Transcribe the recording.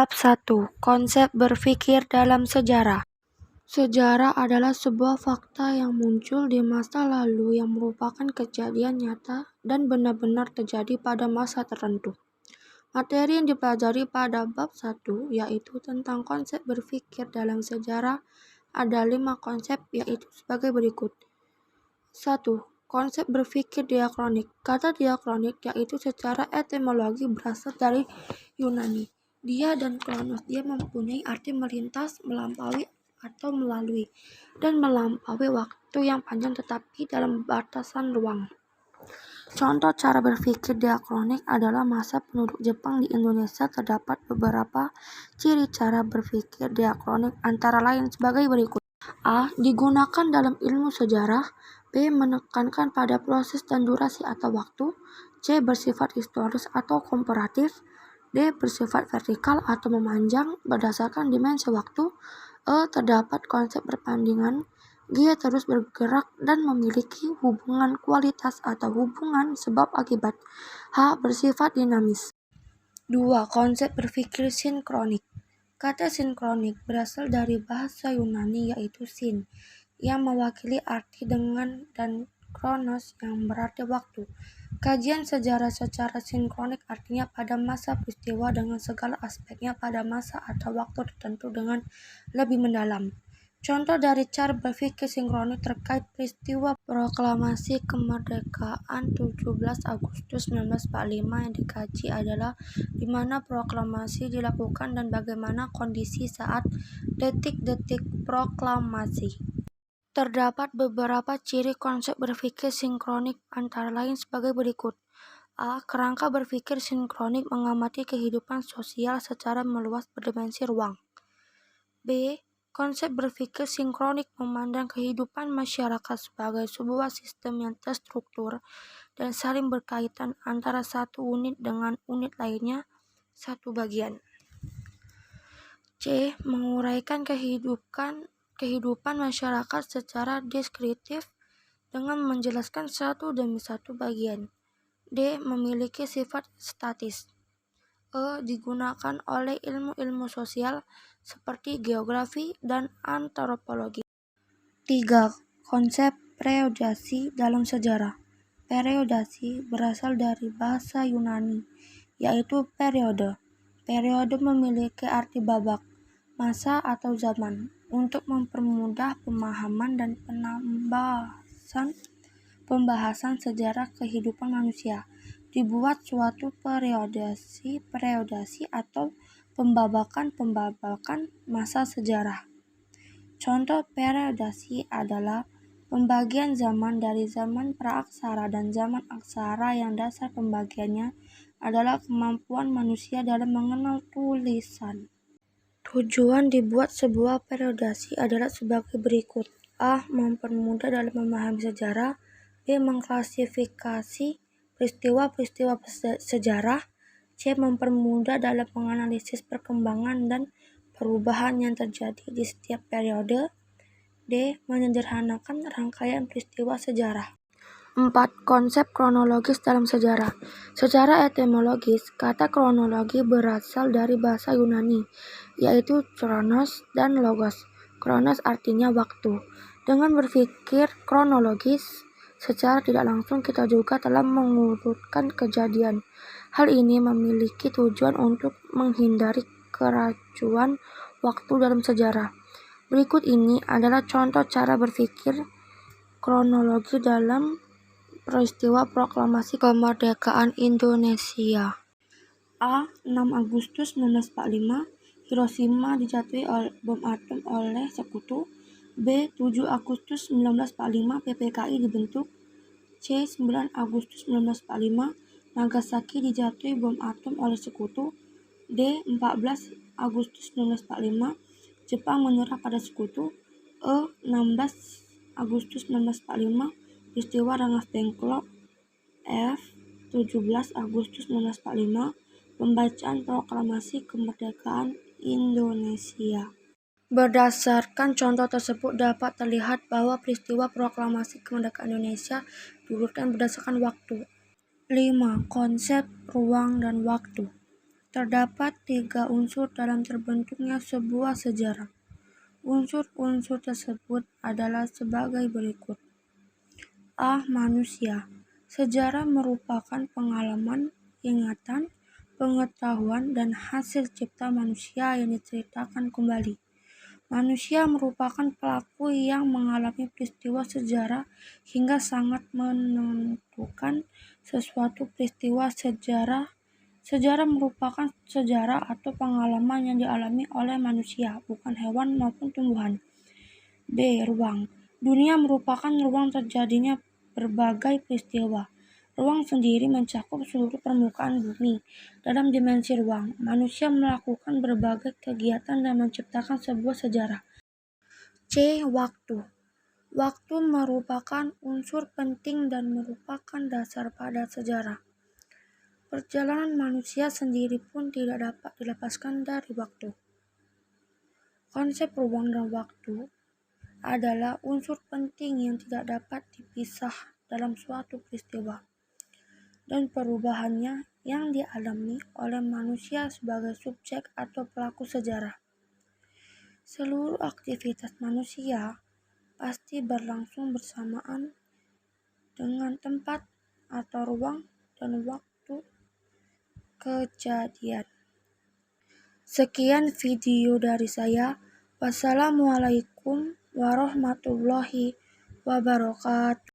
Bab 1. Konsep berpikir dalam sejarah. Sejarah adalah sebuah fakta yang muncul di masa lalu yang merupakan kejadian nyata dan benar-benar terjadi pada masa tertentu. Materi yang dipelajari pada bab 1 yaitu tentang konsep berpikir dalam sejarah. Ada 5 konsep yaitu sebagai berikut. 1. Konsep berpikir diakronik. Kata diakronik yaitu secara etimologi berasal dari Yunani. Dia dan kronos, dia mempunyai arti melintas, melampaui atau melalui, dan melampaui waktu yang panjang tetapi dalam batasan ruang. Contoh cara berpikir diakronik adalah masa penduduk Jepang di Indonesia. Terdapat beberapa ciri cara berpikir diakronik antara lain sebagai berikut. A. Digunakan dalam ilmu sejarah. B. Menekankan pada proses dan durasi atau waktu. C. Bersifat historis atau komparatif. D. Bersifat vertikal atau memanjang berdasarkan dimensi waktu. E. Terdapat konsep perbandingan. G. Terus bergerak dan memiliki hubungan kualitas atau hubungan sebab akibat. H. Bersifat dinamis. 2. Konsep berpikir sinkronik. Kata sinkronik berasal dari bahasa Yunani yaitu sin, yang mewakili arti dengan dan kronos yang berarti waktu. Kajian sejarah secara sinkronik artinya pada masa peristiwa dengan segala aspeknya pada masa atau waktu tertentu dengan lebih mendalam. Contoh dari cara berpikir sinkronik terkait peristiwa proklamasi kemerdekaan 17 Agustus 1945 yang dikaji adalah di mana proklamasi dilakukan dan bagaimana kondisi saat detik-detik proklamasi. Terdapat beberapa ciri konsep berpikir sinkronik antara lain sebagai berikut. A. Kerangka berpikir sinkronik mengamati kehidupan sosial secara meluas berdimensi ruang. B. Konsep berpikir sinkronik memandang kehidupan masyarakat sebagai sebuah sistem yang terstruktur dan saling berkaitan antara satu unit dengan unit lainnya, satu bagian. C. Menguraikan kehidupan masyarakat secara deskriptif dengan menjelaskan satu demi satu bagian. D. Memiliki sifat statis. E. Digunakan oleh ilmu-ilmu sosial seperti geografi dan antropologi. 3. Konsep periodasi dalam sejarah. Periodasi berasal dari bahasa Yunani, yaitu periode. Periode memiliki arti babak, masa atau zaman. Untuk mempermudah pemahaman dan pembahasan sejarah kehidupan manusia, dibuat suatu periodasi atau pembabakan masa sejarah. Contoh periodasi adalah pembagian zaman dari zaman praaksara dan zaman aksara yang dasar pembagiannya adalah kemampuan manusia dalam mengenal tulisan. Tujuan dibuat sebuah periodasi adalah sebagai berikut. A. Mempermudah dalam memahami sejarah. B. Mengklasifikasi peristiwa-peristiwa sejarah. C. Mempermudah dalam menganalisis perkembangan dan perubahan yang terjadi di setiap periode. D. Menyederhanakan rangkaian peristiwa sejarah. 4. Konsep kronologis dalam sejarah. Secara etimologis, kata kronologi berasal dari bahasa Yunani, yaitu chronos dan logos. Kronos artinya waktu. Dengan berpikir kronologis, secara tidak langsung kita juga telah mengurutkan kejadian. Hal ini memiliki tujuan untuk menghindari keracuan waktu dalam sejarah. Berikut ini adalah contoh cara berpikir kronologi dalam peristiwa proklamasi kemerdekaan Indonesia. A. 6 Agustus 1945, Hiroshima dijatuhi bom atom oleh sekutu. B. 7 Agustus 1945, PPKI dibentuk. C. 9 Agustus 1945, Nagasaki dijatuhi bom atom oleh sekutu. D. 14 Agustus 1945, Jepang menyerah pada sekutu. E. 16 Agustus 1945, peristiwa Rengas Dengklok. F. 17 Agustus 1945, pembacaan proklamasi kemerdekaan Indonesia. Berdasarkan contoh tersebut dapat terlihat bahwa peristiwa proklamasi kemerdekaan Indonesia diurutkan berdasarkan waktu. 5. Konsep ruang dan waktu. Terdapat 3 unsur dalam terbentuknya sebuah sejarah. Unsur-unsur tersebut adalah sebagai berikut. A. Manusia. Sejarah merupakan pengalaman, ingatan, pengetahuan, dan hasil cipta manusia yang diceritakan kembali. Manusia merupakan pelaku yang mengalami peristiwa sejarah hingga sangat menentukan sesuatu peristiwa sejarah. Sejarah merupakan sejarah atau pengalaman yang dialami oleh manusia, bukan hewan maupun tumbuhan. B. Ruang. Dunia merupakan ruang terjadinya berbagai peristiwa. Ruang sendiri mencakup seluruh permukaan bumi. Dalam dimensi ruang, manusia melakukan berbagai kegiatan dan menciptakan sebuah sejarah. C. Waktu. Waktu merupakan unsur penting dan merupakan dasar pada sejarah. Perjalanan manusia sendiri pun tidak dapat dilepaskan dari waktu. Konsep ruang dan waktu adalah unsur penting yang tidak dapat dipisah dalam suatu peristiwa dan perubahannya yang dialami oleh manusia sebagai subjek atau pelaku sejarah. Seluruh aktivitas manusia pasti berlangsung bersamaan dengan tempat atau ruang dan waktu kejadian. Sekian video dari saya. Wassalamualaikum warahmatullahi wabarakatuh.